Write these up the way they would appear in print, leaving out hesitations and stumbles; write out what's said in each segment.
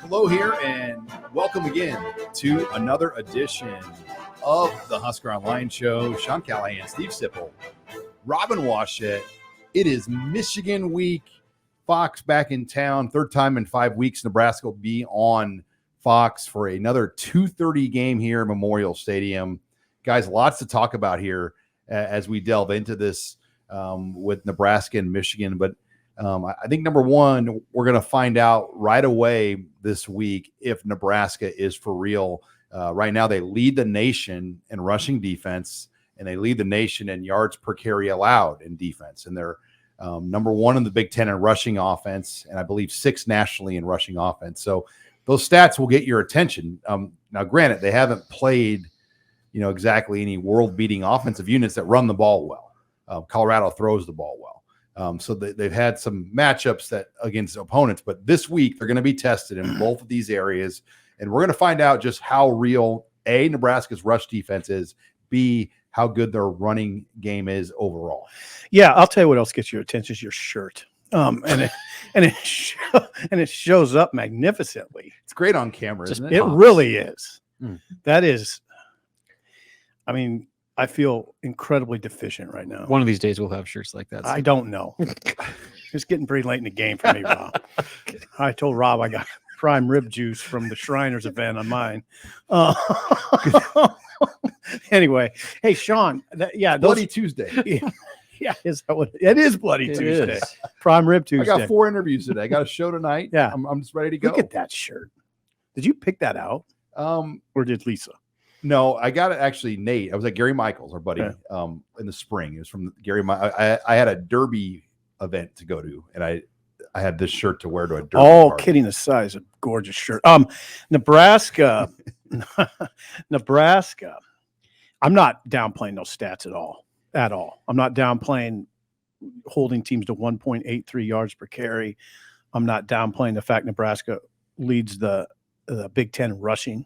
Hello here, and welcome again to another edition of the Husker Online Show. Sean Callahan, Steve Sipple, Robin Washett. It is Michigan week. Fox back in town. Third time in 5 weeks. Nebraska will be on Fox for another 2:30 game here at Memorial Stadium. Guys, lots to talk about here as we delve into this with Nebraska and Michigan. But I think, number one, we're going to find out right away this week if Nebraska is for real. Right now, they lead the nation in rushing defense, and they lead the nation in yards per carry allowed in defense. And they're number one in the Big Ten in rushing offense, and I believe sixth nationally in rushing offense. So those stats will get your attention. Now, granted, they haven't played, exactly any world-beating offensive units that run the ball well. Colorado throws the ball well. So they've had some matchups that against opponents, but this week they're going to be tested in both of these areas, and we're going to find out just how real A, Nebraska's rush defense is, B, how good their running game is overall. Yeah, I'll tell you what else gets your attention is your shirt. And it shows up magnificently. It's great on camera, isn't it? It really is. That is, I feel incredibly deficient right now. One of these days we'll have shirts like that. I don't know. It's getting pretty late in the game for me, Rob. I told Rob I got prime rib juice from the Shriners event on mine. Anyway, hey, Sean. Bloody Tuesday. Yeah, it is Bloody Tuesday. Is. Prime Rib Tuesday. I got 4 interviews today. I got a show tonight. Yeah. I'm just ready to go. Look at that shirt. Did you pick that out? Or did Lisa? No, I got it actually, Nate. I was at Gary Michaels, our buddy, in the spring. It was from Gary. I had a derby event to go to, and I had this shirt to wear to a derby party. Kidding aside, it's a gorgeous shirt. Nebraska. Nebraska. I'm not downplaying those stats at all. I'm not downplaying holding teams to 1.83 yards per carry. I'm not downplaying the fact Nebraska leads the Big Ten in rushing.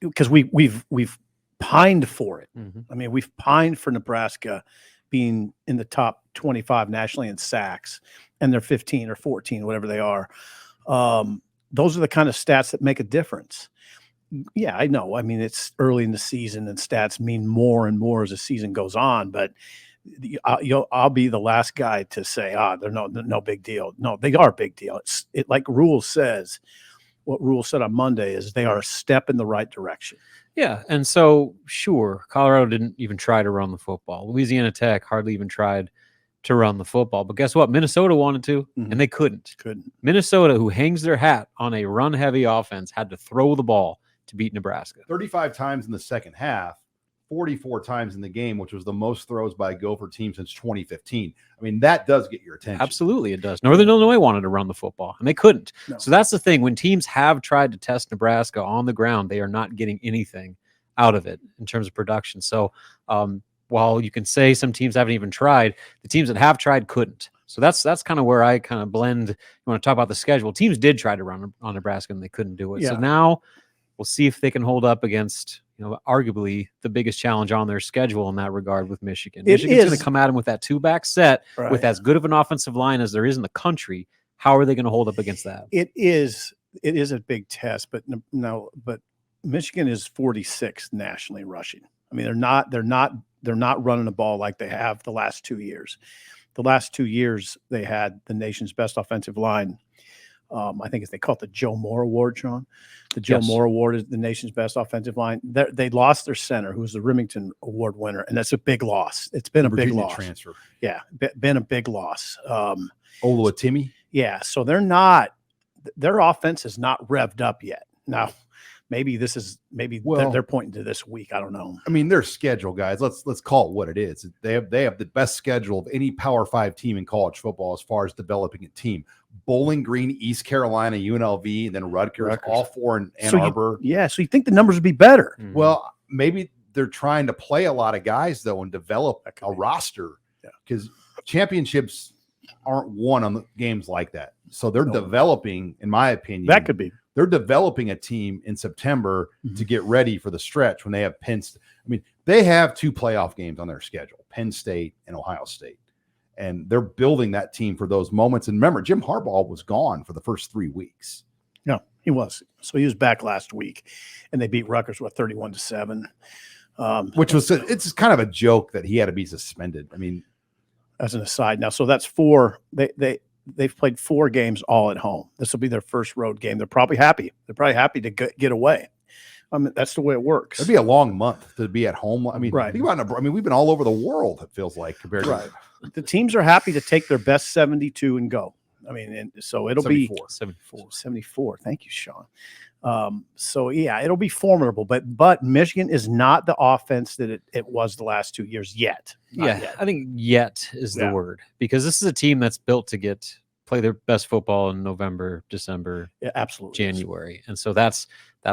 Because we've pined for it. Mm-hmm. We've pined for Nebraska being in the top 25 nationally in sacks, and they're 15 or 14, whatever they are. Those are the kind of stats that make a difference. Yeah, I know. It's early in the season, and stats mean more and more as the season goes on. But I'll be the last guy to say, they're no big deal. No, they are a big deal. It like Rule says. What Rule said on Monday is they are a step in the right direction. Yeah, and so, sure, Colorado didn't even try to run the football. Louisiana Tech hardly even tried to run the football. But guess what? Minnesota wanted to, and they couldn't. Minnesota, who hangs their hat on a run-heavy offense, had to throw the ball to beat Nebraska. 35 times in the second half, 44 times in the game, which was the most throws by a Gopher team since 2015. That does get your attention. Absolutely, it does. Northern Illinois wanted to run the football, and they couldn't. No. So that's the thing. When teams have tried to test Nebraska on the ground, they are not getting anything out of it in terms of production. So while you can say some teams haven't even tried, the teams that have tried couldn't. So that's kind of where I kind of blend. You want to talk about the schedule. Teams did try to run on Nebraska, and they couldn't do it. Yeah. So now we'll see if they can hold up against arguably the biggest challenge on their schedule in that regard with Michigan. Michigan's going to come at them with that 2-back set with as good of an offensive line as there is in the country. How are they going to hold up against that? It is a big test, but Michigan is 46th nationally rushing. They're not running the ball like they have the last 2 years. The last 2 years they had the nation's best offensive line. I think they call it the Joe Moore Award, Sean. The Joe Moore Award is the nation's best offensive line. They lost their center, who was the Remington Award winner, and that's a big loss. It's been a big loss. Transfer. Yeah, been a big loss. Oluwatimi? Yeah, so their offense is not revved up yet. Now, maybe they're pointing to this week. I don't know. Their schedule, guys, let's call it what it is. They have the best schedule of any Power 5 team in college football as far as developing a team. Bowling Green, East Carolina, UNLV, and then Rutgers. All 4 in Ann Arbor. So you think the numbers would be better? Mm-hmm. Well, maybe they're trying to play a lot of guys, though, and develop a roster, because championships aren't won on the games like that. So they're developing, in my opinion. That could be. They're developing a team in September to get ready for the stretch when they have Penn State. They have 2 playoff games on their schedule, Penn State and Ohio State. and they're building that team for those moments. And remember, Jim Harbaugh was gone for the first 3 weeks. No, he was. So he was back last week, and they beat Rutgers, 31-7. Which was it's kind of a joke that he had to be suspended. I mean, as an aside, now so that's 4. They've played 4 games all at home. This will be their first road game. They're probably happy. They're probably happy to get away. I mean, that's the way it works. It'd be a long month to be at home. I mean, right. Think about it. I mean, we've been all over the world. It feels like compared to the teams are happy to take their best 72 and go. I mean, and so it'll 74. be 74. Thank you, Sean. So yeah, it'll be formidable, but Michigan is not the offense that it was the last 2 years yet. Yet. I think yet is the word, because this is a team that's built to play their best football in November, December, absolutely, January. And so that's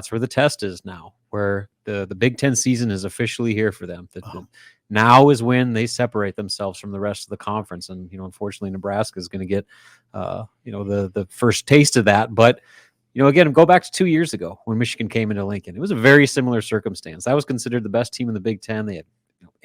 where the test is now, where the Big Ten season is officially here for them. Now is when they separate themselves from the rest of the conference. And, unfortunately, Nebraska is going to get, the first taste of that. But, again, go back to 2 years ago when Michigan came into Lincoln. It was a very similar circumstance. That was considered the best team in the Big Ten. They had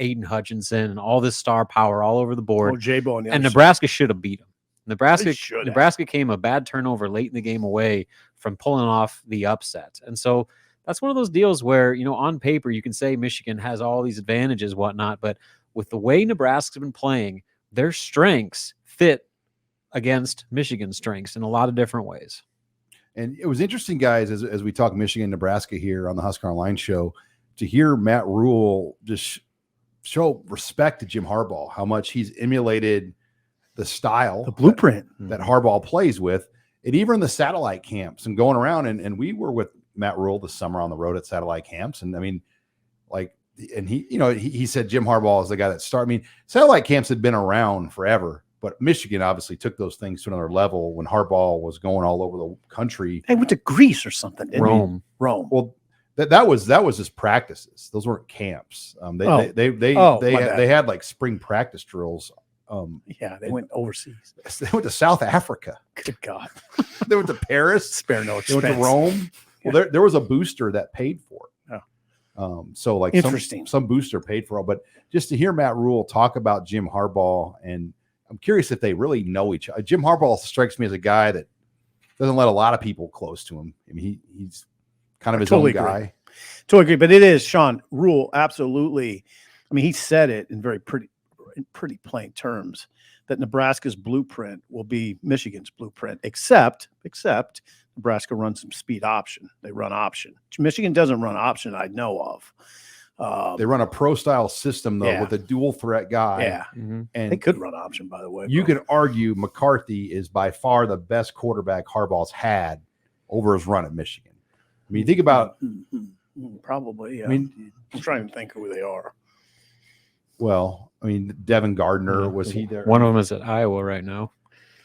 Aiden Hutchinson and all this star power all over the board. And Nebraska should have beat them. Nebraska came a bad turnover late in the game away from pulling off the upset. And so that's one of those deals where, on paper, you can say Michigan has all these advantages, whatnot, but with the way Nebraska's been playing, their strengths fit against Michigan's strengths in a lot of different ways. And it was interesting, guys, as we talk Michigan, Nebraska here on the Husker Online show, to hear Matt Rule just show respect to Jim Harbaugh, how much he's emulated the style, the blueprint that Harbaugh plays with, and even the satellite camps and going around. And we were with Matt Rule this summer on the road at satellite camps. And I mean, he said Jim Harbaugh is the guy that started. I mean, satellite camps had been around forever, but Michigan obviously took those things to another level when Harbaugh was going all over the country. They went to Greece or something. Rome. Well, that was just practices. Those weren't camps. They had like spring practice drills. They went overseas. They went to South Africa. Good God. They went to Paris. Spare no expense. They went to Rome. Yeah. Well, there was a booster that paid for it. So like interesting. Some booster paid for it. But just to hear Matt Rule talk about Jim Harbaugh, and I'm curious if they really know each other. Jim Harbaugh strikes me as a guy that doesn't let a lot of people close to him. I mean, he's kind of his own guy. Totally agree. But it is Sean Rule. Absolutely. I mean, he said it in pretty plain terms that Nebraska's blueprint will be Michigan's blueprint, except Nebraska runs some speed option. They run option. Michigan doesn't run option I know of. They run a pro-style system, though, with a dual threat guy. Yeah. Mm-hmm. And they could run option, by the way. You could argue McCarthy is by far the best quarterback Harbaugh's had over his run at Michigan. I mean, think about probably. Yeah. I mean, I'm trying to think who they are. Well, I mean, Devin Gardner, was he there? One of them is at Iowa right now.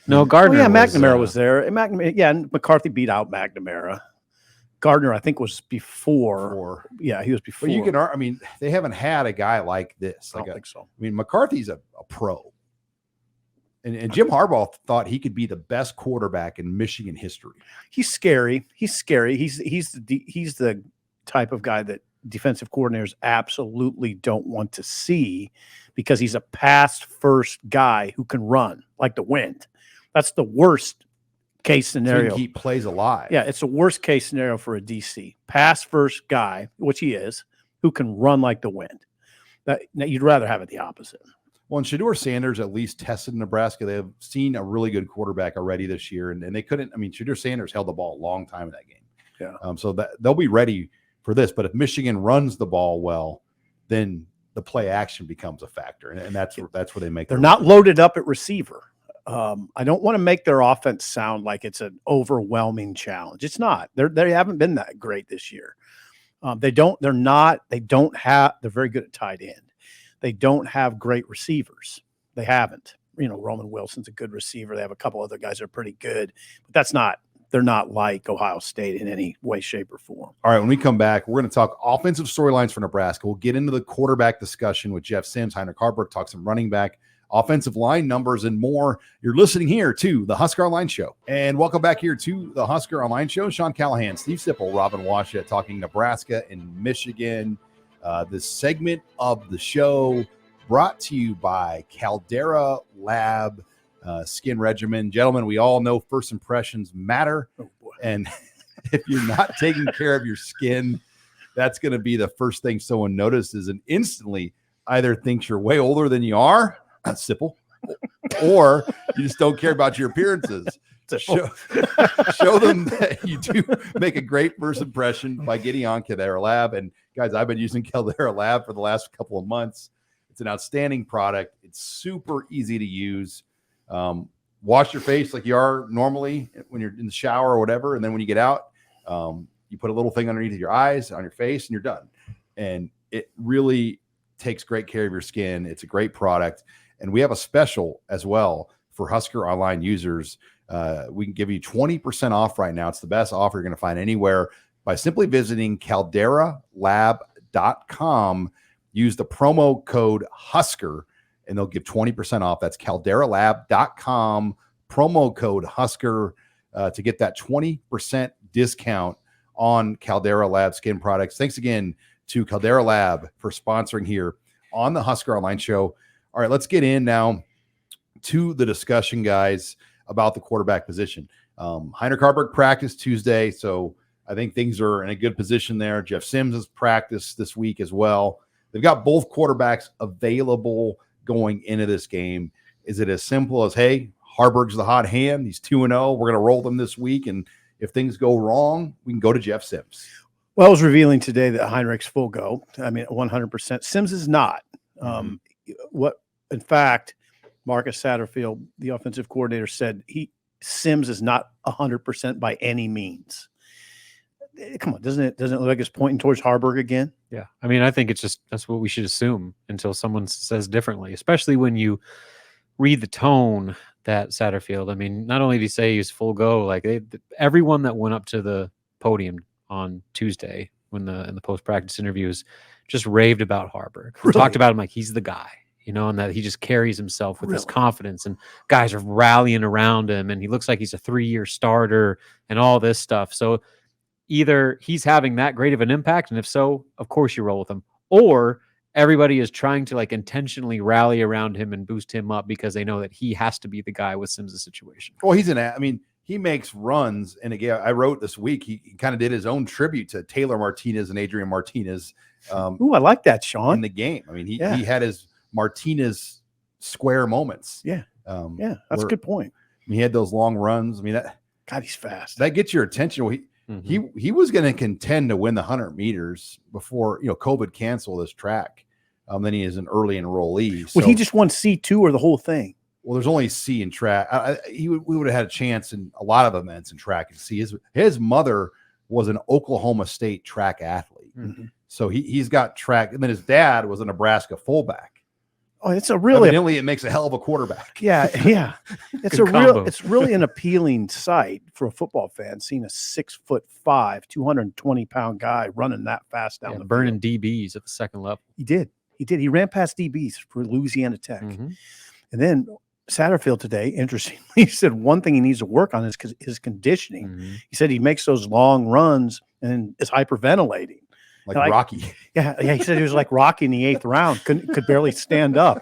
No, Gardner. McNamara was there. And McCarthy beat out McNamara. Gardner, I think, was before. Yeah, he was before. But you can, I mean, they haven't had a guy like this. I don't think so. I mean, McCarthy's a pro. And Jim Harbaugh thought he could be the best quarterback in Michigan history. He's scary. He's the type of guy that defensive coordinators absolutely don't want to see, because he's a pass-first guy who can run like the wind. That's the worst case scenario. So he plays alive. Yeah, it's the worst case scenario for a DC. Pass-first guy, which he is, who can run like the wind. Now, you'd rather have it the opposite. Well, and Shedeur Sanders at least tested Nebraska. They have seen a really good quarterback already this year, and they couldn't. I mean, Shedeur Sanders held the ball a long time in that game. Yeah. So that they'll be ready for this. But if Michigan runs the ball well, then the play action becomes a factor, and that's where they make. They're not loaded up at receiver. I don't want to make their offense sound like it's an overwhelming challenge. It's not. They haven't been that great this year. They're very good at tight end. They don't have great receivers. They haven't. Roman Wilson's a good receiver. They have a couple other guys that are pretty good, but they're not like Ohio State in any way, shape, or form. All right, when we come back, we're going to talk offensive storylines for Nebraska. We'll get into the quarterback discussion with Jeff Sims, Heinrich Harburg, talk some running back, offensive line numbers, and more. You're listening here to the Husker Online Show. And welcome back here to the Husker Online Show. Sean Callahan, Steve Sipple, Robin Washut talking Nebraska and Michigan. This segment of the show brought to you by Caldera Lab Skin Regimen. Gentlemen, we all know first impressions matter. And if you're not taking care of your skin, that's going to be the first thing someone notices and instantly either thinks you're way older than you are, Sipple, or you just don't care about your appearances. Show them that you do make a great first impression by getting on Caldera Lab. And guys, I've been using Caldera Lab for the last couple of months. It's an outstanding product. It's super easy to use. Wash your face like you are normally when you're in the shower or whatever. And then when you get out, you put a little thing underneath your eyes, on your face, and you're done. And it really takes great care of your skin. It's a great product. And we have a special as well for Husker Online users. We can give you 20% off right now. It's the best offer you're going to find anywhere by simply visiting calderalab.com. Use the promo code Husker, and they'll give 20% off. That's calderalab.com, promo code Husker, to get that 20% discount on Caldera Lab skin products. Thanks again to Caldera Lab for sponsoring here on the Husker Online Show. All right, let's get in now to the discussion, guys, about the quarterback position. Heinrich Haarberg practiced Tuesday, so I think things are in a good position there. Jeff Sims has practiced this week as well. They've got both quarterbacks available going into this game. Is it as simple as, hey, Haarberg's the hot hand, he's 2-0, we're going to roll them this week, and if things go wrong, we can go to Jeff Sims? Well, it was revealing today that Heinrich's full go. I mean, 100%. Sims is not. In fact, Marcus Satterfield, the offensive coordinator, said Sims is not 100% by any means. Come on, doesn't it look like it's pointing towards Haarberg again? Yeah. I mean, I think it's just, that's what we should assume until someone says differently, especially when you read the tone that Satterfield, I mean, not only did he say he was full go, like everyone that went up to the podium on Tuesday in the post-practice interviews just raved about Haarberg. Really? Talked about him like he's the guy, and that he just carries himself with this confidence, and guys are rallying around him, and he looks like he's a 3-year starter and all this stuff. So either he's having that great of an impact, and if so, of course you roll with him, or everybody is trying to like intentionally rally around him and boost him up because they know that he has to be the guy with Sims' situation. Well, he makes runs. And again, I wrote this week, he kind of did his own tribute to Taylor Martinez and Adrian Martinez. Ooh, I like that, Sean. In the game. I mean, he had his Martinez square moments. Yeah. That's a good point. He had those long runs. I mean, God, he's fast. That gets your attention. Well, he was going to contend to win the 100 meters before COVID canceled this track. Then he is an early enrollee. So, well, he just won C2 or the whole thing. Well, there's only C in track. We would have had a chance in a lot of events in track and C. His mother was an Oklahoma State track athlete, so he's got track. And then his dad was a Nebraska fullback. Oh, it's a really evidently it makes a hell of a quarterback. Yeah. It's it's really an appealing sight for a football fan seeing a 6'5", 220-pound guy running that fast down the burning field. DBs at the second level. He did. He ran past DBs for Louisiana Tech. And then Satterfield today, interestingly, he said one thing he needs to work on is his conditioning. He said he makes those long runs and is hyperventilating. Like Rocky. He said he was like Rocky in the 8th round, could barely stand up.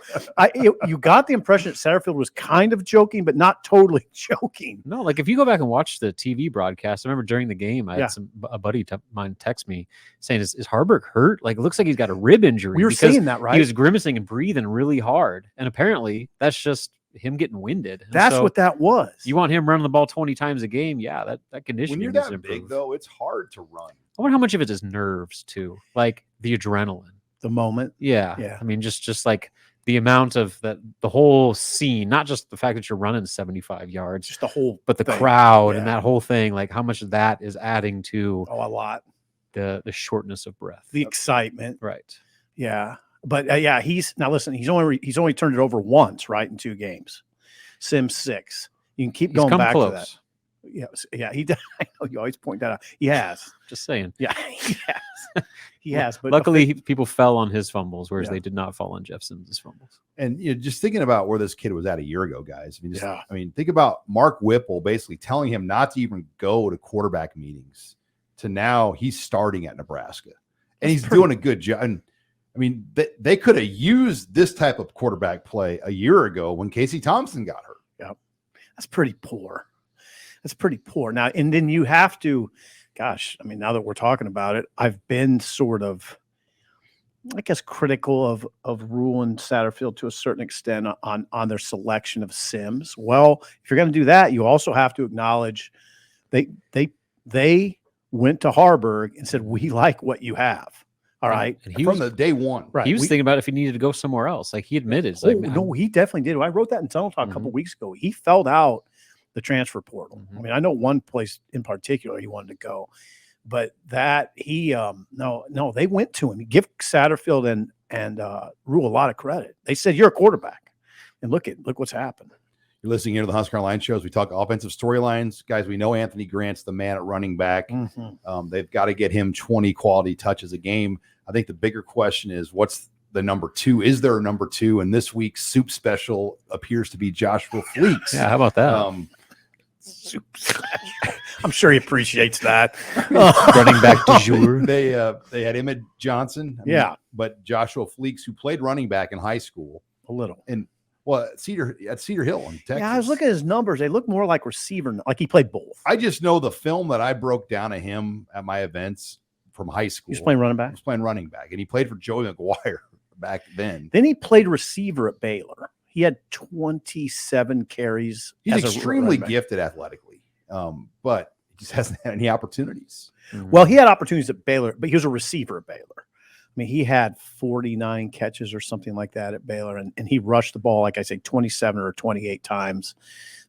You got the impression that Satterfield was kind of joking, but not totally joking. No, like if you go back and watch the TV broadcast, I remember during the game, I had a buddy of mine text me saying, is Haarberg hurt? Like, it looks like he's got a rib injury. We were seeing that, right? He was grimacing and breathing really hard. And apparently that's just him getting winded. And that's what that was. You want him running the ball 20 times a game. Yeah, that conditioning. When you're that big, though, it's hard to run. I wonder how much of it is nerves too, like the adrenaline, the moment. Yeah. I mean, just like the amount of the whole scene, not just the fact that you're running 75 yards, just the whole, but the crowd and that whole thing, like how much of that is adding to a lot, the shortness of breath, the excitement. Right. Yeah. But he's only turned it over once, right? In 2 games. Sims 6. You can keep going back to that. Yeah, he does. I know you always point that out. He has. Just saying. Yeah, he has. He has. But luckily, people fell on his fumbles, whereas they did not fall on Jeff Sims' fumbles. And just thinking about where this kid was at a year ago, guys. I mean, think about Mark Whipple basically telling him not to even go to quarterback meetings. To now, he's starting at Nebraska, and he's doing a good job. And I mean, they could have used this type of quarterback play a year ago when Casey Thompson got hurt. Yep. That's pretty poor. That's pretty poor. Now, and then you have to, gosh, I mean, now that we're talking about it, I've been sort of, I guess, critical of Rule and Satterfield to a certain extent on their selection of Sims. Well, if you're going to do that, you also have to acknowledge they went to Harburg and said, we like what you have. All right. And From the day one. Right. He was thinking about if he needed to go somewhere else. Like he admitted. It's no, he definitely did. I wrote that in Tunnel Talk a couple weeks ago. He filled out the transfer portal. I mean, I know one place in particular he wanted to go, but that he no, they went to him. Give Satterfield and Rule a lot of credit. They said, you're a quarterback. And look what's happened. You're listening here to the HuskerOnline shows. We talk offensive storylines. Guys, we know Anthony Grant's the man at running back. They've got to get him 20 quality touches a game. I think the bigger question is, what's the number 2? Is there a number 2? And this week's soup special appears to be Joshua Fleeks. Yeah, how about that? I'm sure he appreciates that. Running back du jour. They had Emmett Johnson. But Joshua Fleeks, who played running back in high school. A little. And at Cedar Hill in Texas. Yeah, I was looking at his numbers. They look more like receiver, like he played both. I just know the film that I broke down of him at my events from high school. He was playing running back? He was playing running back, and he played for Joey McGuire back then. Then he played receiver at Baylor. He had 27 carries. He's extremely gifted athletically, but he just hasn't had any opportunities. Well, he had opportunities at Baylor, but he was a receiver at Baylor. I mean, he had 49 catches or something like that at Baylor, and he rushed the ball, like I say, 27 or 28 times.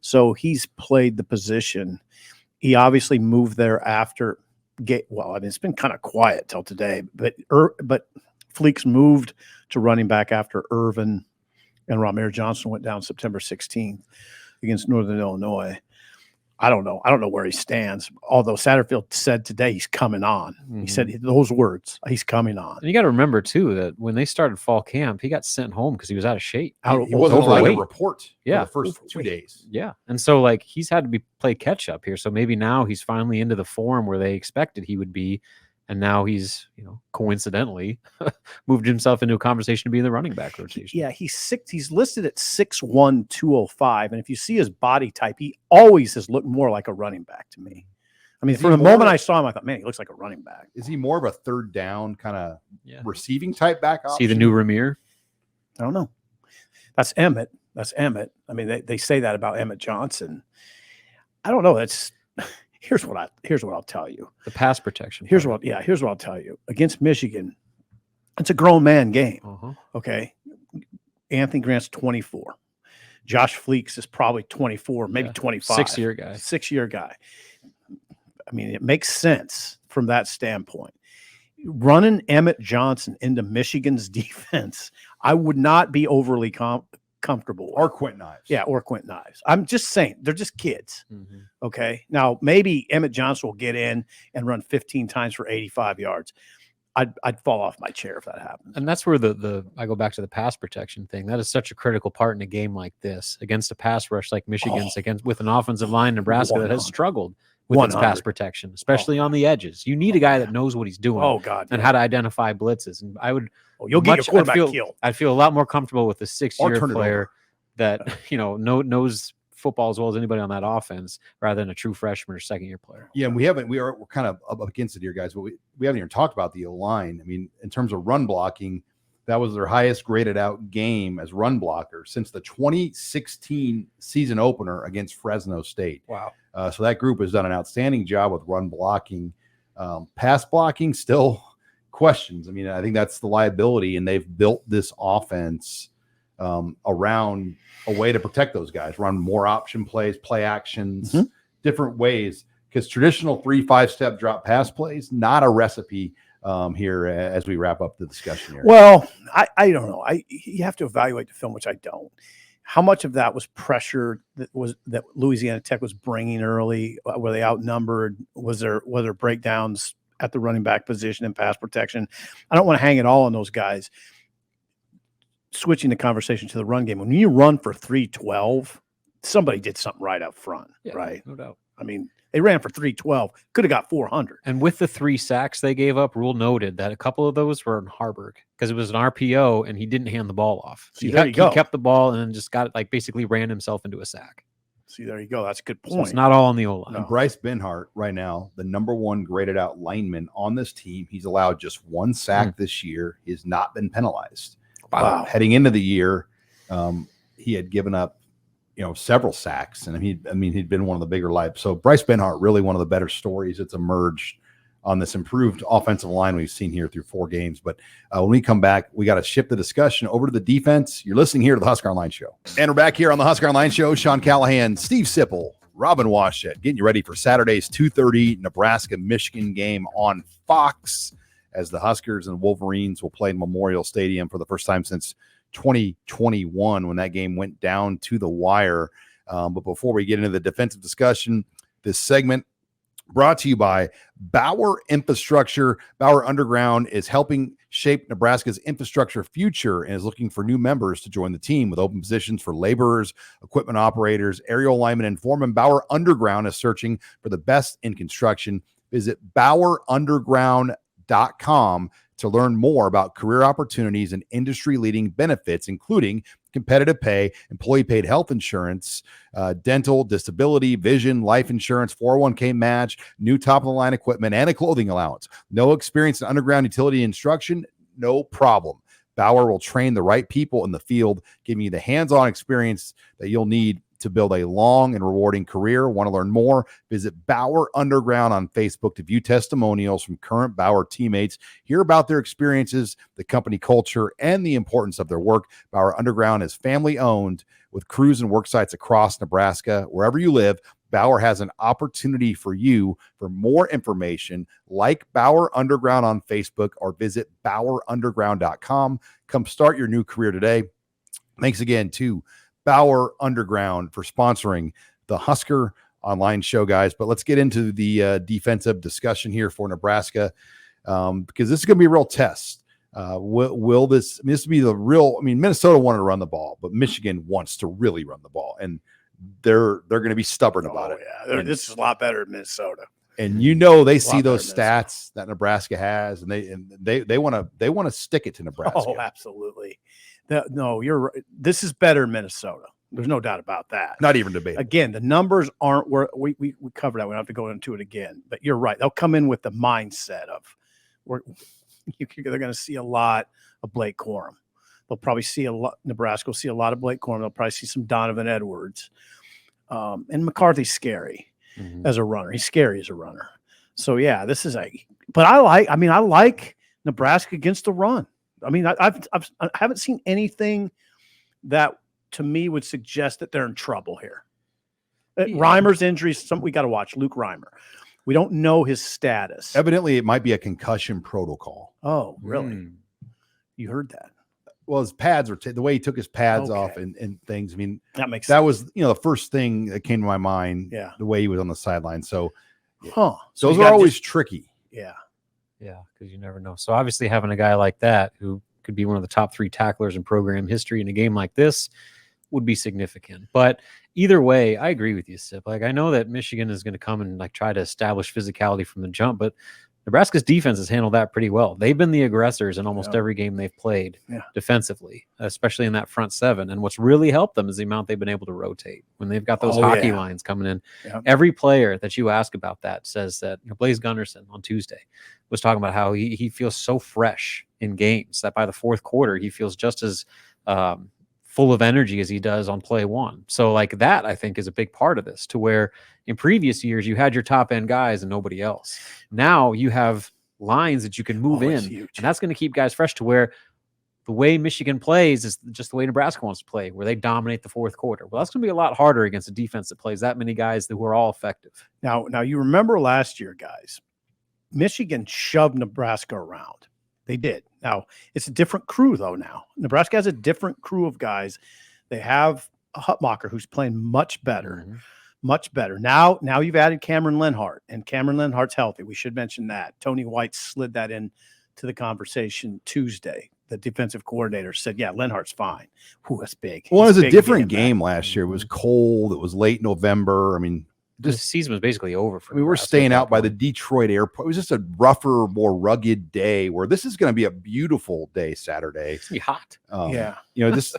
So he's played the position. He obviously moved there after well, I mean, it's been kind of quiet till today, but Fleeks moved to running back after Irvin and Ramir Johnson went down September 16th against Northern Illinois. I don't know where he stands, although Satterfield said today he's coming on. He said those words, he's coming on. And you got to remember, too, that when they started fall camp, he got sent home because he was out of shape. He wasn't allowed to report for the first 2 days. Yeah. And so, like, he's had to play catch up here. So maybe now he's finally into the form where they expected he would be. And now he's, coincidentally moved himself into a conversation to be in the running back rotation. Yeah, he's listed at 6'1", 205. And if you see his body type, he always has looked more like a running back to me. I mean, from the moment I saw him, I thought, man, he looks like a running back. Is he more of a third down kind of receiving type back option? See the new Ramir? I don't know. That's Emmett. I mean, they say that about Emmett Johnson. I don't know. Here's what I'll tell you. The pass protection. Here's what I'll tell you. Against Michigan, it's a grown man game. Okay. Anthony Grant's 24. Josh Fleeks is probably 24, maybe 25. 6-year guy. 6-year guy. I mean, it makes sense from that standpoint. Running Emmett Johnson into Michigan's defense, I would not be overly comfortable with. Or Quentin Ives. Yeah, or Quentin Ives. I'm just saying, they're just kids. Okay. Now, maybe Emmett Johnson will get in and run 15 times for 85 yards. I'd fall off my chair if that happens. And that's where I go back to the pass protection thing. That is such a critical part in a game like this against a pass rush like Michigan's with an offensive line, Nebraska 100. That has struggled with its pass protection, especially on the edges. You need a guy that knows what he's doing. And how to identify blitzes. And I would. You'll get your quarterback killed. I'd feel a lot more comfortable with a 6-year player that knows football as well as anybody on that offense, rather than a true freshman or second-year player. Yeah, and we're kind of up against it here, guys. But we haven't even talked about the O-line. I mean, in terms of run blocking, that was their highest graded out game as run blocker since the 2016 season opener against Fresno State. Wow. So that group has done an outstanding job with run blocking. Pass blocking still questions. I mean, I think that's the liability, and they've built this offense around a way to protect those guys, run more option plays, play actions, different ways, because traditional 3-5 step drop pass plays, not a recipe here as we wrap up the discussion here. Well, I don't know. You have to evaluate the film, which I don't. How much of that was pressure that Louisiana Tech was bringing early? Were they outnumbered? Was there breakdowns at the running back position and pass protection? I don't want to hang it all on those guys. Switching the conversation to the run game, when you run for 312, somebody did something right up front, right? No doubt. I mean, they ran for 312, could have got 400. And with the 3 sacks they gave up, Rule noted that a couple of those were in Harburg because it was an RPO and he didn't hand the ball off. See, He there you go. He kept the ball and then just got it, like basically ran himself into a sack. See, there you go. That's a good So point. it's not all on the O-line. And Bryce Benhart, right now, the number 1 graded out lineman on this team. He's allowed just 1 sack this year. He has not been penalized. Wow. Heading into the year, he had given up, several sacks, and he'd been one of the bigger lives. So Bryce Benhart, really one of the better stories that's emerged on this improved offensive line we've seen here through 4 games. But when we come back, we got to shift the discussion over to the defense. You're listening here to the Husker Online Show. And we're back here on the Husker Online Show. Sean Callahan, Steve Sipple, Robin Washett, getting you ready for Saturday's 2:30 Nebraska-Michigan game on Fox, as the Huskers and Wolverines will play in Memorial Stadium for the first time since 2021 when that game went down to the wire. But before we get into the defensive discussion, this segment brought to you by Bauer Infrastructure. Bauer Underground is helping shape Nebraska's infrastructure future and is looking for new members to join the team with open positions for laborers, equipment operators, aerial linemen, and foremen. Bauer Underground is searching for the best in construction. Visit BauerUnderground.com to learn more about career opportunities and industry-leading benefits, including competitive pay, employee-paid health insurance, dental, disability, vision, life insurance, 401k match, new top-of-the-line equipment, and a clothing allowance. No experience in underground utility instruction? No problem. Bauer will train the right people in the field, giving you the hands-on experience that you'll need to build a long and rewarding career. Want to learn more? Visit Bauer Underground on Facebook to view testimonials from current Bauer teammates, hear about their experiences, the company culture, and the importance of their work. Bauer Underground is family-owned with crews and work sites across Nebraska. Wherever you live, Bauer has an opportunity for you. For more information, like Bauer Underground on Facebook or visit BauerUnderground.com. Come start your new career today. Thanks again to Bauer Underground for sponsoring the Husker Online Show, guys. But let's get into the defensive discussion here for Nebraska, because this is going to be a real test. Will this? This will be the real. Minnesota wanted to run the ball, but Michigan wants to really run the ball, and they're going to be stubborn about it. Yeah, this is a lot better than Minnesota. And they see those stats that Nebraska has, and they want to stick it to Nebraska. Oh, absolutely. No, you're right. This is better than Minnesota. There's no doubt about that. Not even debate. Again, the numbers aren't where we covered that. We don't have to go into it again. But you're right. They'll come in with the mindset of they're going to see a lot of Blake Corum. They'll probably see a lot. Nebraska will see a lot of Blake Corum. They'll probably see some Donovan Edwards. And McCarthy's scary as a runner. He's scary as a runner. So yeah, this is but I like Nebraska against the run. I haven't seen anything that to me would suggest that they're in trouble here. Reimer's injury, something we got to watch. Luke Reimer. We don't know his status. Evidently, it might be a concussion protocol. Oh, really? You heard that? Well, his pads were the way he took his pads off and things. That makes sense. That was the first thing that came to my mind. Yeah, the way he was on the sideline. So, so those are always tricky. Yeah. Yeah, because you never know. So obviously having a guy like that who could be one of the top 3 tacklers in program history in a game like this would be significant. But either way, I agree with you, Sip. I know that Michigan is going to come and try to establish physicality from the jump, but Nebraska's defense has handled that pretty well. They've been the aggressors in almost every game they've played defensively, especially in that front 7. And what's really helped them is the amount they've been able to rotate when they've got those hockey lines coming in. Yeah. Every player that you ask about that says that Blaise Gunnarsson on Tuesday was talking about how he feels so fresh in games that by the 4th quarter, he feels just as full of energy as he does on play 1. So that, I think, is a big part of this, to where in previous years you had your top end guys and nobody else. Now you have lines that you can move in, and that's going to keep guys fresh, to where the way Michigan plays is just the way Nebraska wants to play, where they dominate the 4th quarter. Well, that's going to be a lot harder against a defense that plays that many guys who are all effective. Now you remember last year, guys, Michigan shoved Nebraska around. They did. Now, it's a different crew, though, now. Nebraska has a different crew of guys. They have a Hutmacher who's playing much better. Much better. Now you've added Cameron Lenhart, and Cameron Lenhart's healthy. We should mention that. Tony White slid that in to the conversation Tuesday. The defensive coordinator said, yeah, Lenhart's fine. Ooh, that's big. Well, it was a different game last year. It was cold. It was late November. the season was basically over for we're Nebraska staying at that out by the point. Detroit airport. It was just a rougher, more rugged day where this is going to be a beautiful day Saturday. It's gonna be hot. This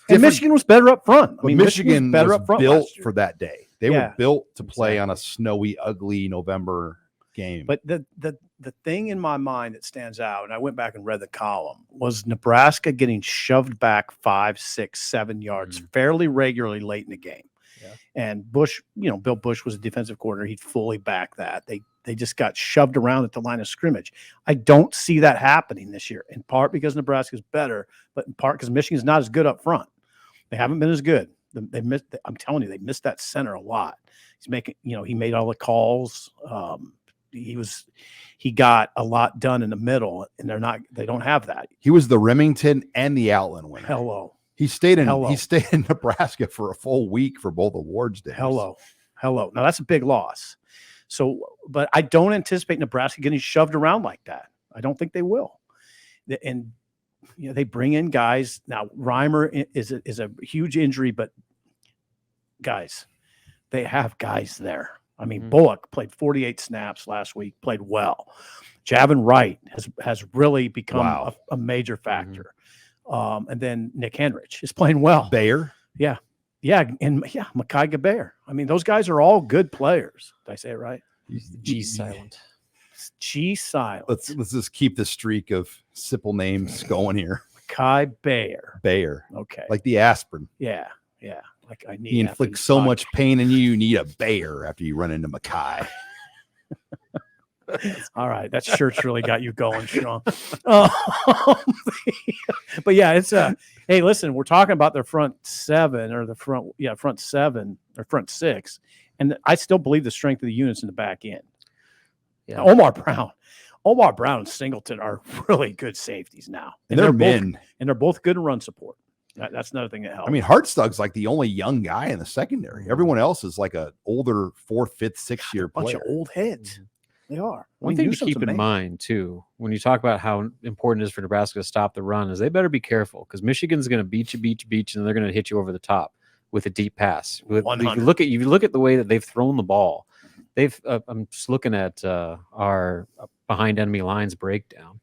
And Michigan was better up front. I mean, Michigan was better was up front built last year. for that day. They were built to play on a snowy, ugly November game. But the thing in my mind that stands out, and I went back and read the column, was Nebraska getting shoved back 5, 6, 7 yards fairly regularly late in the game. Yeah. And Bush, Bill Bush was a defensive coordinator. He'd fully back that. They just got shoved around at the line of scrimmage. I don't see that happening this year, in part because Nebraska's better, but in part because Michigan's not as good up front. They haven't been as good. They missed. I'm telling you, they missed that center a lot. He's making, he made all the calls. He got a lot done in the middle, and they don't have that. He was the Remington and the Outland winner. Hello. He stayed in Nebraska for a full week for both awards days. Hello. Now that's a big loss. So, but I don't anticipate Nebraska getting shoved around like that. I don't think they will. And they bring in guys now. Reimer is a huge injury, but guys, they have guys there. I mean, Bullock played 48 snaps last week, played well. Javin Wright has really become a major factor. And then Nick Henrich is playing well. Bayer. Yeah. Mekhi Gabair. I mean, those guys are all good players. Did I say it right? G silent. G silent. Let's just keep the streak of Sipple names going here. Mekhi Bayer. Okay. Like the aspirin. Yeah. Like I need. He inflicts so much pain in you need a Bayer after you run into Mekhi. All right, that shirt's really got you going, Sean. But yeah, it's hey, listen, we're talking about their front seven or front seven or front six, and I still believe the strength of the units in the back end. Yeah, now, Omar Brown and Singleton are really good safeties now, and they're both good in run support. That's another thing that helps. I mean, Hartstug's like the only young guy in the secondary. Everyone else is like a older 4th, 5th, 6th year player. Bunch of old heads. They are. One thing to keep in mind, too, when you talk about how important it is for Nebraska to stop the run, is they better be careful because Michigan's going to beat you, and they're going to hit you over the top with a deep pass. If you look at the way that they've thrown the ball, I'm just looking at our behind enemy lines breakdown,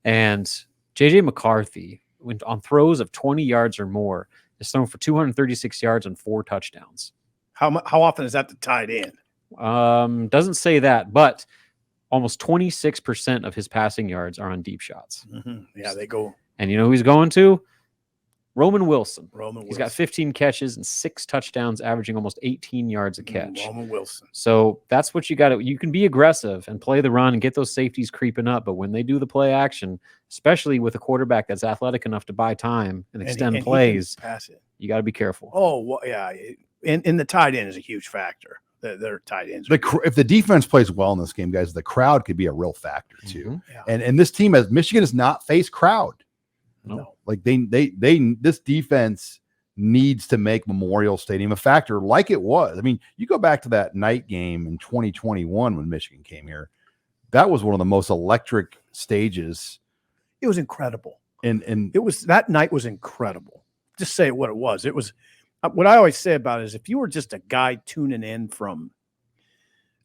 and J.J. McCarthy, on throws of 20 yards or more, is thrown for 236 yards and 4 touchdowns. How often is that the tight end? Doesn't say that, but almost 26% of his passing yards are on deep shots. Yeah, they go. And you know who he's going to? Roman Wilson. He's got 15 catches and 6 touchdowns, averaging almost 18 yards a catch. Roman Wilson. So that's what you got to. You can be aggressive and play the run and get those safeties creeping up, but when they do the play action, especially with a quarterback that's athletic enough to buy time and extend plays, pass it. You got to be careful. Oh, well, yeah. And the tight end is a huge factor. Their tight ends. If the defense plays well in this game, guys, the crowd could be a real factor too. Yeah. And this team, Michigan has not faced crowd. No. Like this defense needs to make Memorial Stadium a factor like it was. I mean, you go back to that night game in 2021 when Michigan came here. That was one of the most electric stages. It was incredible. And that night was incredible. Just say what it was. It was what I always say about it is if you were just a guy tuning in from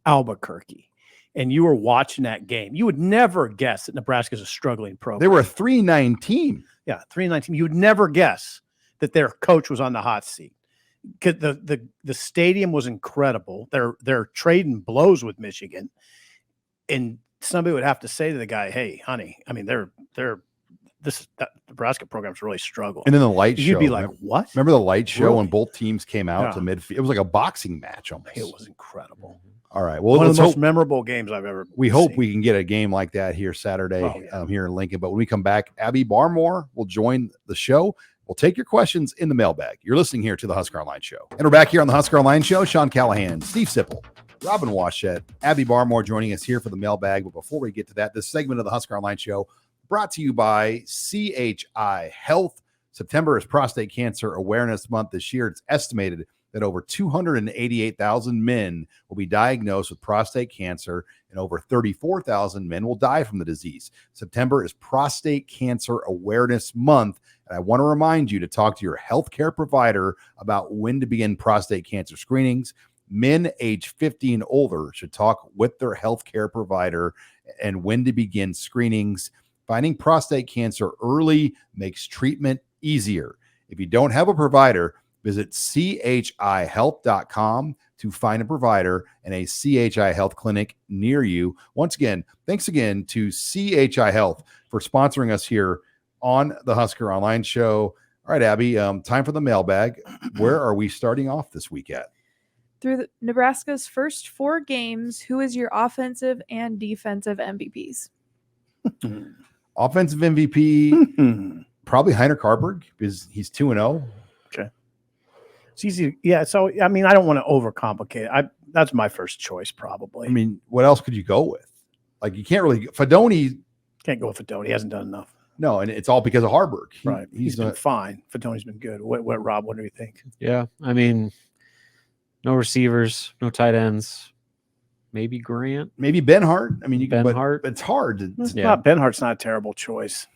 Albuquerque and you were watching that game, you would never guess that Nebraska's a struggling program. They were a 3-9 team. Yeah, 3-9 team. You would never guess that their coach was on the hot seat. The stadium was incredible. They're trading blows with Michigan, and somebody would have to say to the guy, "Hey, honey, I mean, that Nebraska program's really struggling." And then the light show. You'd be like, "What?" Remember the light show when both teams came out to midfield? It was like a boxing match almost. It was incredible. All right. Well, one of the most memorable games I've ever seen. Hope we can get a game like that here Saturday here in Lincoln. But when we come back, Abby Barmore will join the show. We'll take your questions in the mailbag. You're listening here to the Husker Online Show. And we're back here on the Husker Online Show. Sean Callahan, Steve Sipple, Robin Washett, Abby Barmore joining us here for the mailbag. But before we get to that, this segment of the Husker Online Show brought to you by CHI Health. September is Prostate Cancer Awareness Month this year. It's estimated that over 288,000 men will be diagnosed with prostate cancer and over 34,000 men will die from the disease. September is Prostate Cancer Awareness Month, and I want to remind you to talk to your healthcare provider about when to begin prostate cancer screenings. Men age 50 and older should talk with their healthcare provider and when to begin screenings. Finding prostate cancer early makes treatment easier. If you don't have a provider, visit chihealth.com to find a provider and a CHI Health clinic near you. Once again, thanks again to CHI Health for sponsoring us here on the Husker Online Show. All right, Abby, time for the mailbag. Where are we starting off this week at? Through Nebraska's first 4 games, who is your offensive and defensive MVPs? Offensive MVP, probably Heinrich Harburg, because he's 2-0. Okay. It's easy. Yeah. So, I mean, I don't want to overcomplicate it. That's my first choice, probably. I mean, what else could you go with? Like, you can't really – Fedoni – Can't go with Fedoni. He hasn't done enough. No, and it's all because of Harburg. Right. He's been fine. Fedoni's been good. Rob, what do you think? Yeah. I mean, no receivers, no tight ends. Maybe Grant. Maybe Benhart. I mean, you can, Benhart. but it's hard. Benhart's not a terrible choice.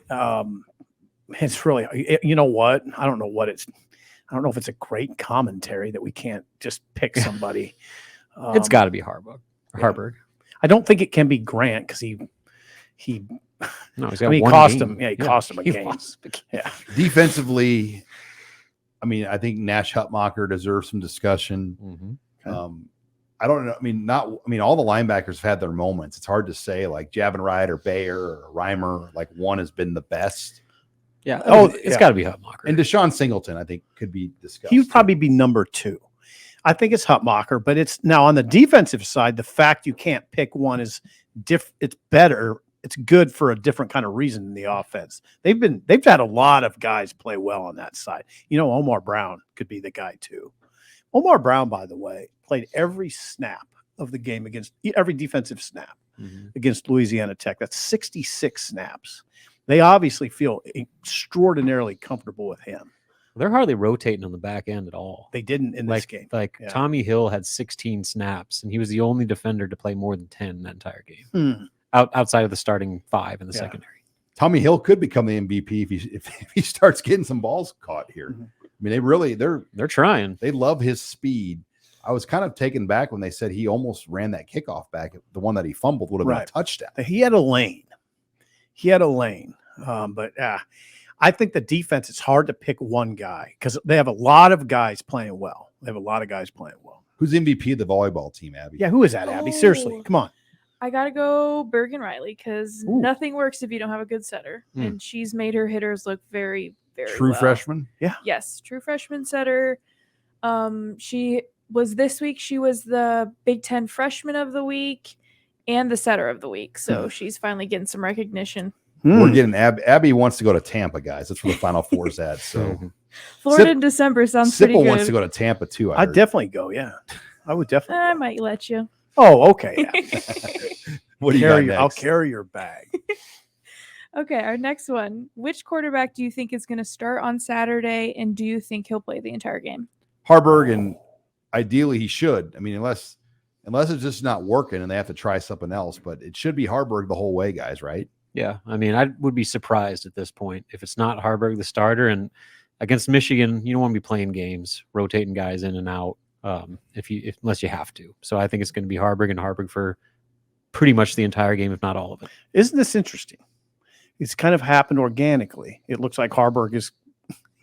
It's really, you know what? I don't know if it's a great commentary that we can't just pick somebody. It's got to be Harburg. I don't think it can be Grant because he No, he's got I mean, one cost game. him. Yeah, he cost him a game. Yeah. Defensively, I mean, I think Nash Hutmacher deserves some discussion. Mm-hmm. I don't know. I mean, all the linebackers have had their moments. It's hard to say, like Javin Wright or Bayer or Reimer, like one has been the best. Yeah. It's got to be Hutmacher. And Deshaun Singleton, I think, could be discussed. He would probably be number 2. I think it's Hutmacher, but it's now on the defensive side. The fact you can't pick one is it's better. It's good for a different kind of reason in the offense. They've had a lot of guys play well on that side. You know, Omar Brown could be the guy too. Omar Brown, by the way, played every snap of the game every defensive snap against Louisiana Tech. That's 66 snaps. They obviously feel extraordinarily comfortable with him. They're hardly rotating on the back end at all. They didn't in this game. Tommy Hill had 16 snaps, and he was the only defender to play more than 10 in that entire game. Outside of the starting 5 in the secondary. Tommy Hill could become the MVP if he starts getting some balls caught here. I mean, they're trying. They love his speed. I was kind of taken back when they said he almost ran that kickoff back. The one that he fumbled would have been a touchdown. He had a lane. But I think the defense, it's hard to pick one guy because they have a lot of guys playing well. Who's MVP of the volleyball team, Abby? Yeah, who is that, Abby? Seriously, come on. I got to go Bergen Riley because nothing works if you don't have a good setter. And she's made her hitters look very, very true well. Freshman? Yeah. Yes, true freshman setter. She was the Big Ten Freshman of the Week and the Setter of the Week. So she's finally getting some recognition. We're getting Abby wants to go to Tampa, guys. That's where the Final Four's at. So Florida in December sounds pretty good. Sipple wants to go to Tampa too. I'd definitely go. Yeah, I would definitely. I might let you. Oh, okay. Yeah. What do you got next? I'll carry your bag. Okay, our next one. Which quarterback do you think is going to start on Saturday, and do you think he'll play the entire game? Harburg, and ideally he should. I mean, unless it's just not working and they have to try something else, but it should be Harburg the whole way, guys, right? Yeah, I mean, I would be surprised at this point if it's not Harburg the starter. And against Michigan, you don't want to be playing games, rotating guys in and out, unless you have to. So I think it's going to be Harburg for pretty much the entire game, if not all of it. Isn't this interesting? It's kind of happened organically. It looks like Harburg is,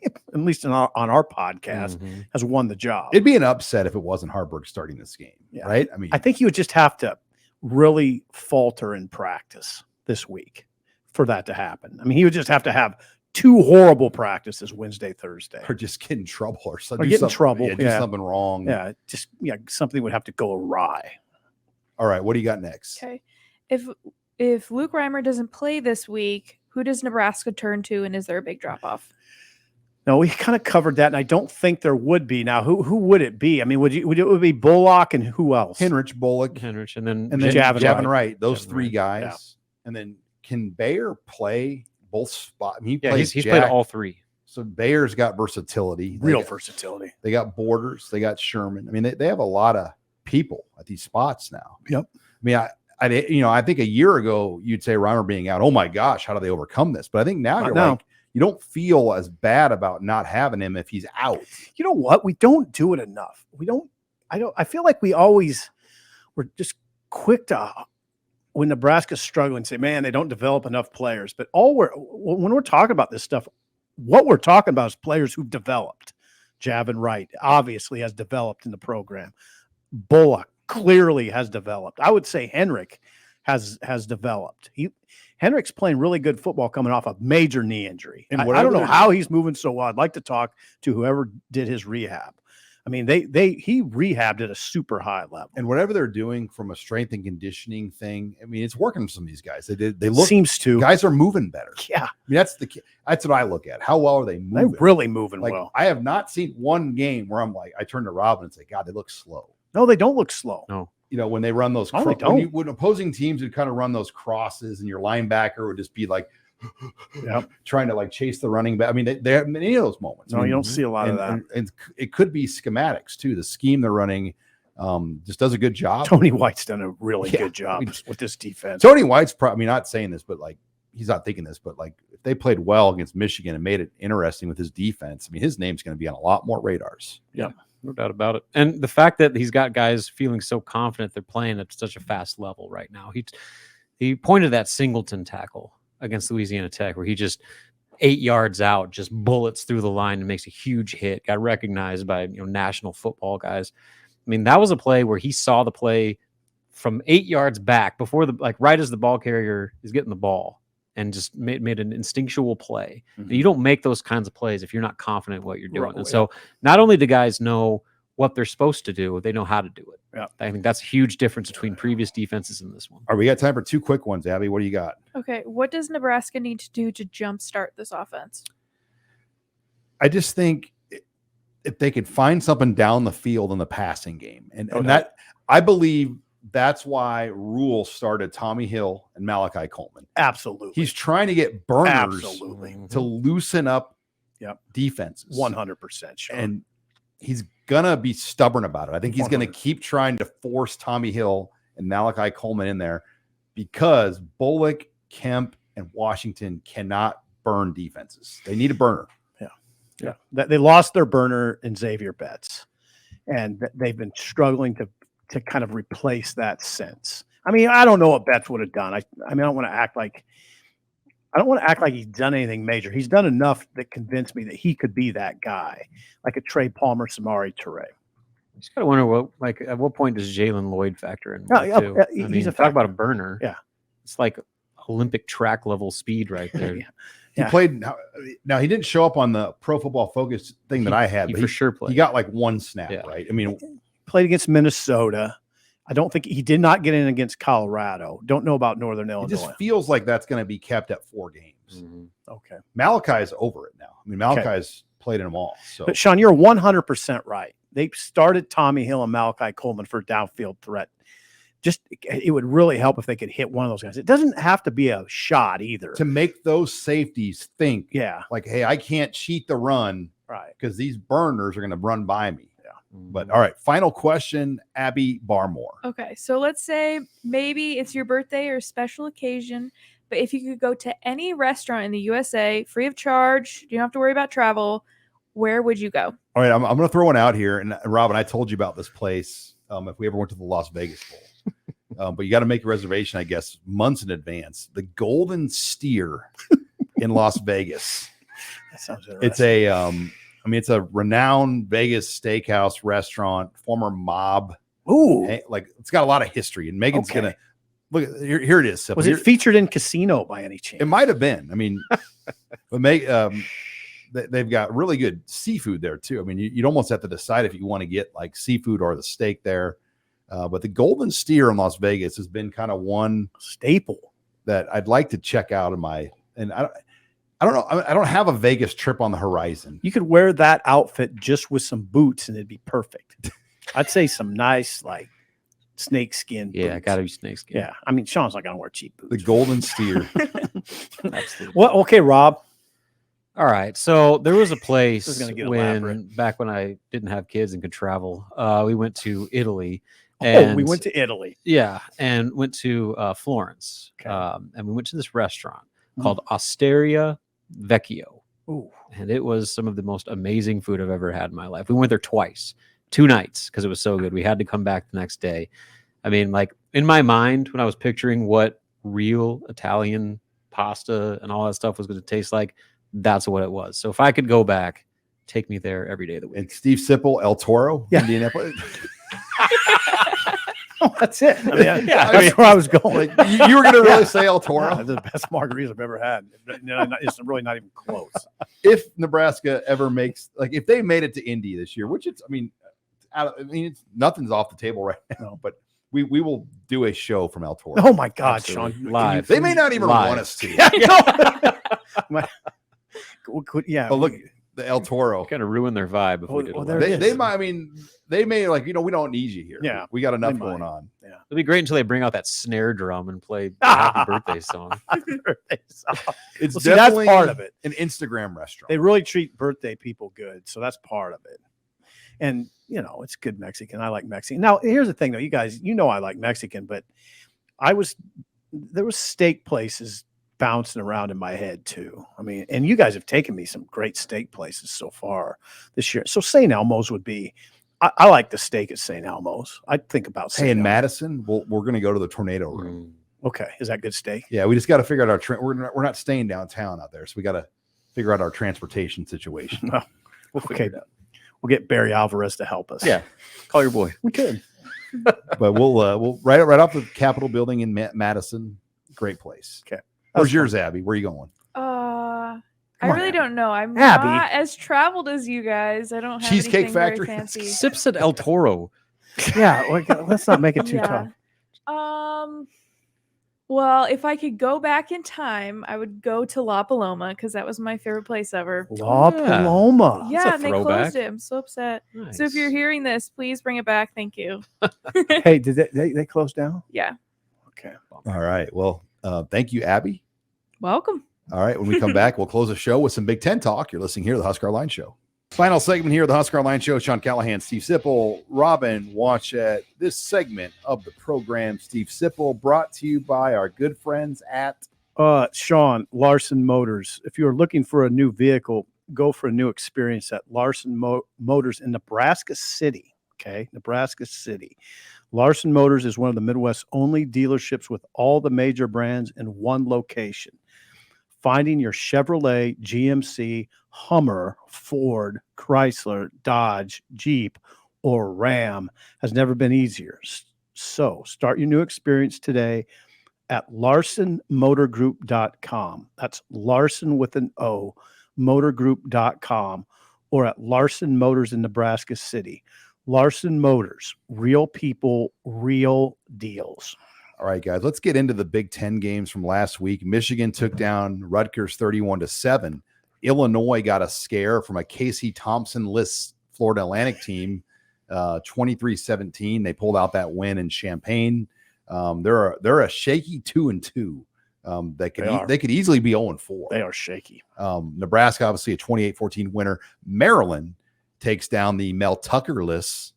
at least on our podcast, has won the job. It'd be an upset if it wasn't Harburg starting this game, right? I mean, I think he would just have to really falter in practice this week for that to happen. I mean, he would just have to have 2 horrible practices Wednesday, Thursday. Or just get in trouble or something. Or get in trouble. Yeah, do something wrong. Yeah, something would have to go awry. All right, what do you got next? Okay. If Luke Reimer doesn't play this week, who does Nebraska turn to, and is there a big drop-off? No, we kind of covered that, and I don't think there would be. Now, who would it be? I mean, would it be Bullock and who else? Henrich, Bullock, and then Javin Wright. Those Javin 3 Wright. guys. Yeah. And then can Bayer play both spots? I mean, he's played all 3. So Bayer's got versatility. Real versatility. They got Borders. They got Sherman. I mean, they have a lot of people at these spots now. Yep. I mean, I think a year ago you'd say Reimer being out, oh my gosh, how do they overcome this? But I think now like, you don't feel as bad about not having him if he's out. You know what? We don't do it enough. I feel like we always were just quick to, when Nebraska's struggling, say, man, they don't develop enough players. But when we're talking about this stuff, what we're talking about is players who've developed. Javin Wright obviously has developed in the program. Bullock clearly has developed. I would say Henrik has developed. Henrik's playing really good football coming off a major knee injury. And I don't know how he's moving so well. I'd like to talk to whoever did his rehab. I mean, he rehabbed at a super high level. And whatever they're doing from a strength and conditioning thing, I mean, it's working for some of these guys. They look, seems to. Guys are moving better. Yeah. I mean, that's what I look at. How well are they moving? They're really moving well. I have not seen one game where I'm like, I turn to Robin and say, God, they look slow. No, they don't look slow. No. You know, when they run those, when opposing teams would kind of run those crosses and your linebacker would just be like, trying to like chase the running back. I mean, they have many of those moments. No, you don't see a lot of that. And it could be schematics too. The scheme they're running just does a good job. Tony White's done a really good job with this defense. Tony White's probably not saying this, but like he's not thinking this, but like if they played well against Michigan and made it interesting with his defense, I mean, his name's going to be on a lot more radars. Yeah. No doubt about it. And the fact that he's got guys feeling so confident they're playing at such a fast level right now. He pointed that Singleton tackle against Louisiana Tech where he just 8 yards out, just bullets through the line and makes a huge hit, got recognized by national football guys. I mean, that was a play where he saw the play from 8 yards back before right as the ball carrier is getting the ball and just made an instinctual play. Mm-hmm. And you don't make those kinds of plays if you're not confident in what you're doing. Right. And so not only do guys know what they're supposed to do, they know how to do it. Yeah. I think that's a huge difference between previous defenses and this one. All right, we got time for two quick ones. Abby, what do you got? Okay, what does Nebraska need to do to jumpstart this offense? I just think if they could find something down the field in the passing game, and that I believe that's why Rule started Tommy Hill and Malachi Coleman. Absolutely. He's trying to get burners to loosen up defenses. 100% sure. And he's going to be stubborn about it. I think he's going to keep trying to force Tommy Hill and Malachi Coleman in there because Bullock, Kemp, and Washington cannot burn defenses. They need a burner. Yeah. They lost their burner in Xavier Betts, and they've been struggling to kind of replace that since. I mean, I don't know what Betts would have done. I mean, I don't want to act like he's done anything major. He's done enough that convinced me that he could be that guy, like a Trey Palmer, Samari Toure. You just gotta wonder at what point does Jalen Lloyd factor in? He's talk about a burner. Yeah, it's like Olympic track level speed right there. He played. Now he didn't show up on the Pro Football Focus thing that I had, but for sure played. He got like one snap, right? I mean, played against Minnesota. I don't think he did not get in against Colorado. Don't know about Northern Illinois. It just feels like that's going to be kept at 4 games. Mm-hmm. Okay. Malachi's over it now. I mean, Malachi's played in them all. So. But Sean, you're 100% right. They started Tommy Hill and Malachi Coleman for downfield threat. It would really help if they could hit one of those guys. It doesn't have to be a shot either. To make those safeties think, like, hey, I can't cheat the run, right? Because these burners are going to run by me. But all right, final question, Abby Barmore. Okay, so let's say maybe it's your birthday or a special occasion, but if you could go to any restaurant in the USA free of charge, you don't have to worry about travel, where would you go? All right, I'm going to throw one out here. And Robin, I told you about this place if we ever went to the Las Vegas Bowl. But you got to make a reservation, I guess, months in advance. The Golden Steer in Las Vegas. That sounds interesting. It's a renowned Vegas steakhouse restaurant, former mob. Ooh, it's got a lot of history. And Megan's gonna look. Here it is. Was it featured in Casino by any chance? It might have been. I mean, but they've got really good seafood there too. I mean, you'd almost have to decide if you want to get like seafood or the steak there. But the Golden Steer in Las Vegas has been kind of one staple that I'd like to check out I don't know. I don't have a Vegas trip on the horizon. You could wear that outfit just with some boots and it'd be perfect. I'd say some nice, like, snake skin boots. Yeah, got to be snake skin. Yeah. I mean, Sean's not going to wear cheap boots. The Golden Steer. Absolutely. Well, okay, Rob. All right. So there was a place back when I didn't have kids and could travel. We went to Italy. We went to Italy. Yeah. And went to Florence. Okay. And we went to this restaurant called Osteria Vecchio. Ooh. And it was some of the most amazing food I've ever had in my life. We went there twice 2 nights because it was so good. We had to come back the next day. I mean, like in my mind, when I was picturing what real Italian pasta and all that stuff was going to taste like, that's what it was. So if I could go back, take me there every day of the week. And Steve Sipple, El Toro, Yeah. Indianapolis. Oh, that's it. I mean, that's where I was going. Like, you were going to really say El Toro? Yeah, the best margaritas I've ever had. It's really not even close. If Nebraska ever makes, like, if they made it to Indy this year, which it's, I mean, it's nothing's off the table right now, but we will do a show from El Toro. Oh my God, Absolutely. Sean! Live. They may not even Live. want us to. Yeah, But look, the El Toro. Kind of ruin their vibe if we did. well, it there live. it They is. might. I mean, they may like, we don't need you here. Yeah, we got enough they going might. on. It'll be great until they bring out that snare drum and play the happy birthday song. It's Well, see, that's definitely part of it. an Instagram restaurant. They really treat birthday people good, so that's part of it. And it's good Mexican. I like Mexican. Now, here's the thing, though. You guys, I like Mexican, but there was steak places bouncing around in my head too. I mean, and you guys have taken me some great steak places so far this year. So St. Elmo's would be. I like the steak at St. Elmo's. I think about St. Hey, in Elmo's. Madison, we're going to go to the Tornado Room. Okay, is that good steak? Yeah, we just got to figure out our we're not staying downtown out there, so we got to figure out our transportation situation. We'll figure it out. We'll get Barry Alvarez to help us. Yeah, call your boy. we could. But we'll right off the Capitol building in Madison. Great place. Okay. Where's yours, Abby? Where are you going? I really don't know. I'm Abby. not as traveled as you guys. I don't have Cheesecake anything very Factory. fancy. Sips at El Toro. Yeah, let's not make it too tough. Well, if I could go back in time, I would go to La Paloma because that was my favorite place ever. La Paloma. Yeah, and they throwback. closed it. I'm so upset. Nice. So if you're hearing this, please bring it back. Thank you. Hey, did they close down? Yeah. Okay. All right. Well, thank you, Abby. Welcome. All right. When we come back, we'll close the show with some Big Ten talk. You're listening here to the HuskerOnline Show. Final segment here of the HuskerOnline Show. Sean Callahan, Steve Sipple, Robin Washett. This segment of the program, Steve Sipple, brought to you by our good friends at Sean, Larson Motors. If you're looking for a new vehicle, go for a new experience at Larson Motors in Nebraska City. Okay, Nebraska City. Larson Motors is one of the Midwest's only dealerships with all the major brands in one location. Finding your Chevrolet, GMC, Hummer, Ford, Chrysler, Dodge, Jeep, or Ram has never been easier. So start your new experience today at LarsonMotorGroup.com. That's Larson with an O, motorgroup.com, or at Larson Motors in Nebraska City. Larson Motors, real people, real deals. All right, guys, let's get into the Big Ten games from last week. Michigan took down Rutgers 31-7. Illinois got a scare from a Casey Thompson-less Florida Atlantic team, 23-17. They pulled out that win in Champaign. They're a shaky 2-2. They could easily be 0-4. They are shaky. Nebraska, obviously a 28-14 winner. Maryland takes down the Mel Tucker-less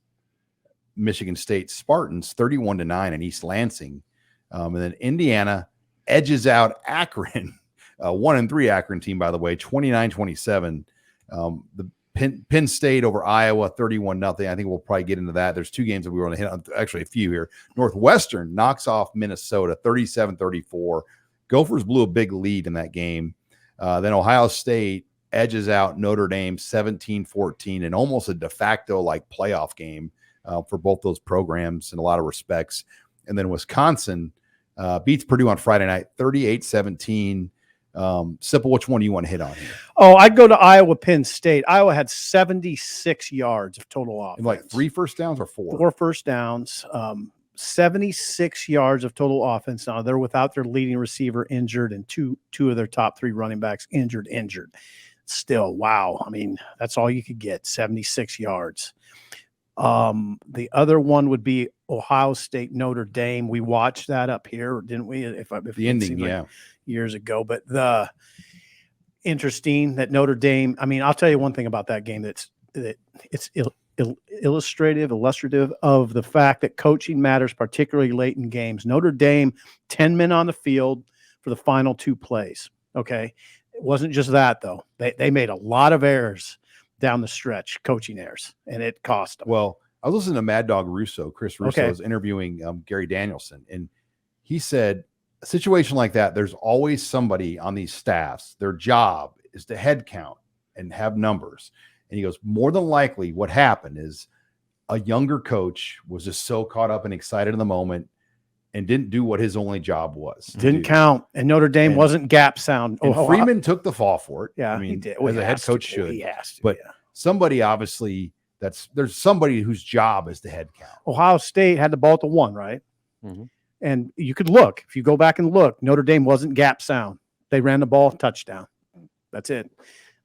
Michigan State Spartans 31-9 in East Lansing. And then Indiana edges out Akron, 1-3 Akron team, by the way, 29-27. The Penn State over Iowa, 31-0. I think we'll probably get into that. There's two games that we want to hit on, actually a few here. Northwestern knocks off Minnesota 37-34. Gophers blew a big lead in that game. Then Ohio State edges out Notre Dame 17-14 and almost a de facto like playoff game for both those programs in a lot of respects. And then Wisconsin beats Purdue on Friday night 38-17. Sipple, which one do you want to hit on here? Oh, I'd go to Iowa Penn State. Iowa had 76 yards of total offense. And like 3 first downs or 4? 4 first downs, 76 yards of total offense. Now they're without their leading receiver injured and two of their top 3 running backs injured. Still, wow. I mean, that's all you could get, 76 yards. The other one would be Ohio State, Notre Dame. We watched that up here, didn't we? If the ending, yeah, years ago. But the interesting that Notre Dame. I mean, I'll tell you one thing about that game it's illustrative of the fact that coaching matters, particularly late in games. Notre Dame, 10 men on the field for the final 2 plays. Okay, it wasn't just that though. They made a lot of errors down the stretch, coaching errors, and it cost them. Well, I was listening to Mad Dog Russo. Chris Russo Okay. was interviewing Gary Danielson, and he said a situation like that, there's always somebody on these staffs. Their job is to head count and have numbers. And he goes, more than likely what happened is a younger coach was just so caught up and excited in the moment and didn't do what his only job was. Didn't count. And Notre Dame wasn't gap sound. And Freeman took the fall for it. Yeah, I mean, he did. as a head coach should. He has to, but somebody obviously there's somebody whose job is to head count. Ohio State had the ball at the 1, right? Mm-hmm. And you could look. If you go back and look, Notre Dame wasn't gap sound. They ran the ball, touchdown. That's it.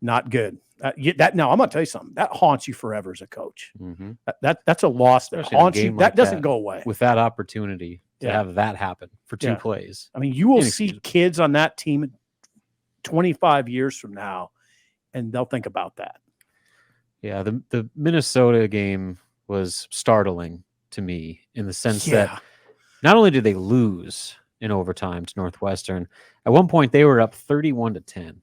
Not good. Now I'm going to tell you something. That haunts you forever as a coach. Mm-hmm. That's a loss that Especially in a haunts you. game That like doesn't that, go away. with that opportunity to have that happen for 2 plays. I mean, you will see kids on that team 25 years from now, and they'll think about that. Yeah, the Minnesota game was startling to me in the sense that not only did they lose in overtime to Northwestern, at one point they were up 31-10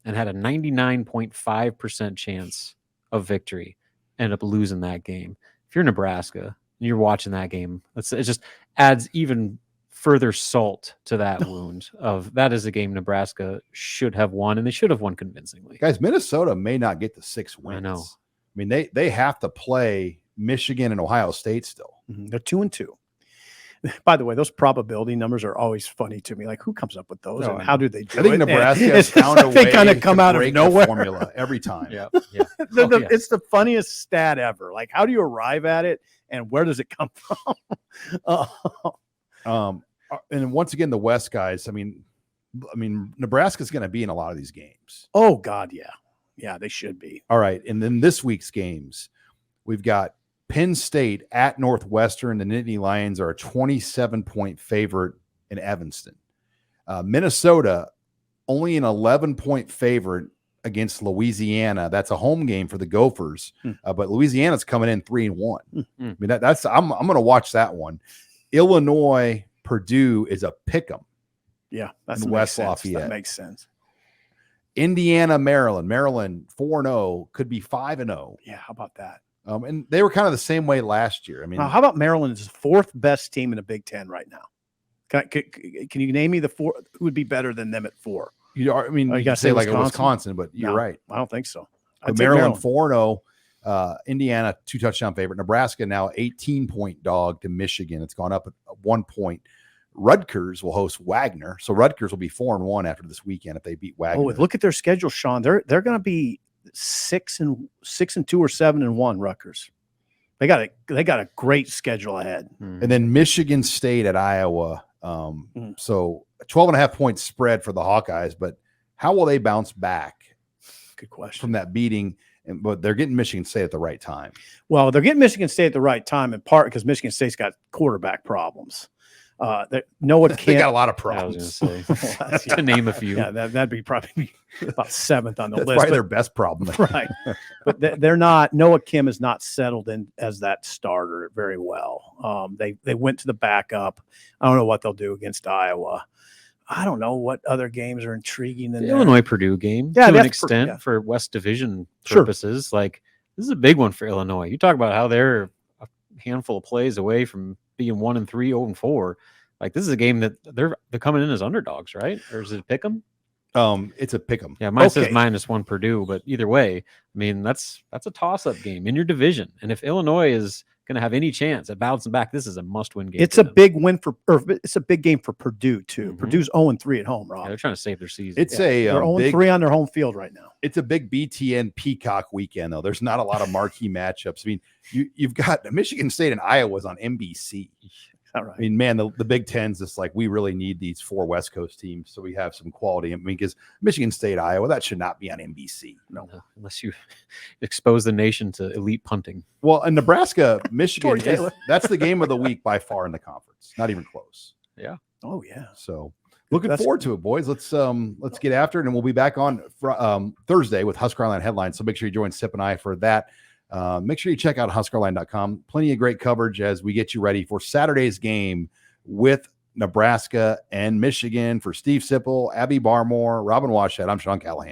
and had a 99.5% chance of victory, ended up losing that game. If you're Nebraska and you're watching that game, it just adds even further salt to that wound of that is a game Nebraska should have won, and they should have won convincingly. Guys, Minnesota may not get to 6 wins. I know. I mean, they have to play Michigan and Ohio State still. Mm-hmm. They're 2-2. By the way, those probability numbers are always funny to me. Like, who comes up with those, and how do they do it? I think Nebraska has found a way they kind of come out of nowhere. Formula every time. Yeah. It's the funniest stat ever. Like, how do you arrive at it, and where does it come from? And once again, the West guys. I mean, Nebraska's going to be in a lot of these games. Oh God, yeah, they should be. All right, and then this week's games, we've got Penn State at Northwestern. The Nittany Lions are a 27-point favorite in Evanston. Minnesota only an 11-point favorite against Louisiana. That's a home game for the Gophers, but Louisiana's coming in 3-1. I mean, that's I'm going to watch that one. Illinois, Purdue is a pick'em. Yeah, that's West Lafayette. That makes sense. Indiana, Maryland 4-0 could be 5-0. Yeah, how about that? And they were kind of the same way last year. I mean, how about Maryland is the 4th best team in the Big Ten right now? Can you name me the 4 who would be better than them at 4? You got to say like Wisconsin, but you're right. I don't think so. Maryland 4-0, Indiana 2-touchdown favorite. Nebraska now 18-point dog to Michigan. It's gone up 1 point. Rutgers will host Wagner, so Rutgers will be 4-1 after this weekend if they beat Wagner. Oh, look at their schedule, Sean. They're going to be 6-2 or 7-1. Rutgers. They got a great schedule ahead. And then Michigan State at Iowa. So a 12.5-point spread for the Hawkeyes, but how will they bounce back? Good question. From that beating, but they're getting Michigan State at the right time. Well, they're getting Michigan State at the right time in part because Michigan State's got quarterback problems. Noah Kim, they got a lot of problems. I was going to say, to name a few. Yeah, that'd be probably about 7th on the That's list. probably their best problem. Right. But they're not. Noah Kim is not settled in as that starter very well. They went to the backup. I don't know what they'll do against Iowa. I don't know what other games are intriguing than the Illinois-Purdue game, to an extent, for West Division purposes. Like, this is a big one for Illinois. You talk about how they're a handful of plays away from being 1-3, 0-4. Like, this is a game that they're coming in as underdogs, right? Or is it a pick'em? It's a pick'em. Yeah, mine says -1 Purdue, but either way, I mean, that's a toss-up game in your division. And if Illinois is going to have any chance at bouncing back, this is a must-win game. It's a big win it's a big game for Purdue too. Purdue's 0-3 at home, Rob. Yeah, they're trying to save their season. It's they're 0-3 on their home field right now. It's a big BTN Peacock weekend, though. There's not a lot of marquee matchups. I mean, you've got Michigan State and Iowa's on NBC. All right. I mean, man, the Big Ten's just like, we really need these 4 West Coast teams so we have some quality. I mean, because Michigan State, Iowa, that should not be on NBC. No, unless you expose the nation to elite punting. Well, and Nebraska, Michigan, that's the game of the week by far in the conference. Not even close. Yeah. Oh, yeah. So looking forward to it, boys. Let's get after it, and we'll be back on Thursday with HuskerOnline headlines. So make sure you join Sip and I for that. Make sure you check out HuskerOnline.com. Plenty of great coverage as we get you ready for Saturday's game with Nebraska and Michigan. For Steve Sipple, Abby Barmore, Robin Washett, I'm Sean Callahan.